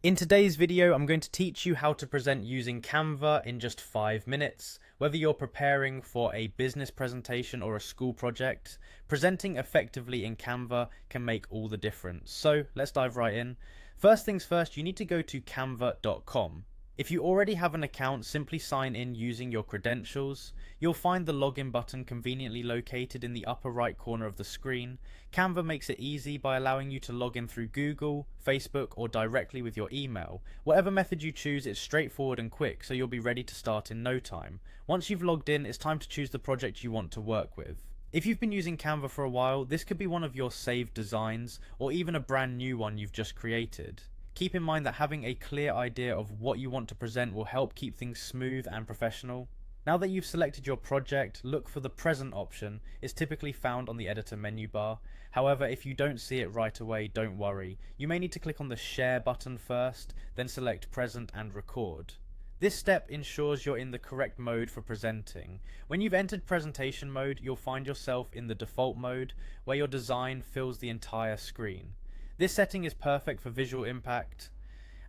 In today's video, I'm going to teach you how to present using Canva in just 5 minutes. Whether you're preparing for a business presentation or a school project, presenting effectively in Canva can make all the difference. So let's dive right in. First things first, you need to go to canva.com. If you already have an account, simply sign in using your credentials. You'll find the login button conveniently located in the upper right corner of the screen. Canva makes it easy by allowing you to log in through Google, Facebook, or directly with your email. Whatever method you choose, it's straightforward and quick, so you'll be ready to start in no time. Once you've logged in, it's time to choose the project you want to work with. If you've been using Canva for a while, this could be one of your saved designs, or even a brand new one you've just created. Keep in mind that having a clear idea of what you want to present will help keep things smooth and professional. Now that you've selected your project, look for the present option. It's typically found on the editor menu bar. However, if you don't see it right away, don't worry. You may need to click on the share button first, then select present and record. This step ensures you're in the correct mode for presenting. When you've entered presentation mode, you'll find yourself in the default mode, where your design fills the entire screen. This setting is perfect for visual impact,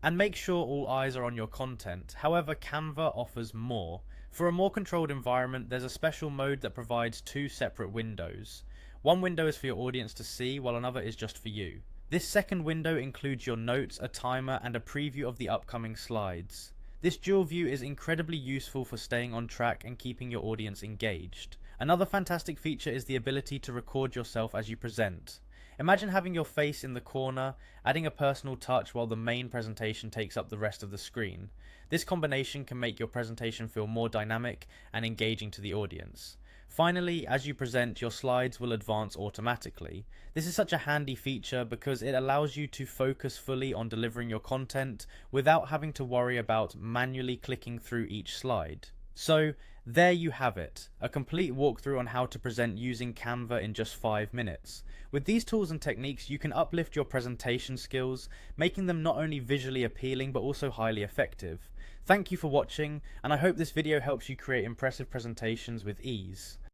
and make sure all eyes are on your content. However, Canva offers more. For a more controlled environment, there's a special mode that provides two separate windows. One window is for your audience to see, while another is just for you. This second window includes your notes, a timer, and a preview of the upcoming slides. This dual view is incredibly useful for staying on track and keeping your audience engaged. Another fantastic feature is the ability to record yourself as you present. Imagine having your face in the corner, adding a personal touch while the main presentation takes up the rest of the screen. This combination can make your presentation feel more dynamic and engaging to the audience. Finally, as you present, your slides will advance automatically. This is such a handy feature because it allows you to focus fully on delivering your content without having to worry about manually clicking through each slide. So, there you have it, a complete walkthrough on how to present using Canva in just 5 minutes. With these tools and techniques, you can uplift your presentation skills, making them not only visually appealing but also highly effective. Thank you for watching, and I hope this video helps you create impressive presentations with ease.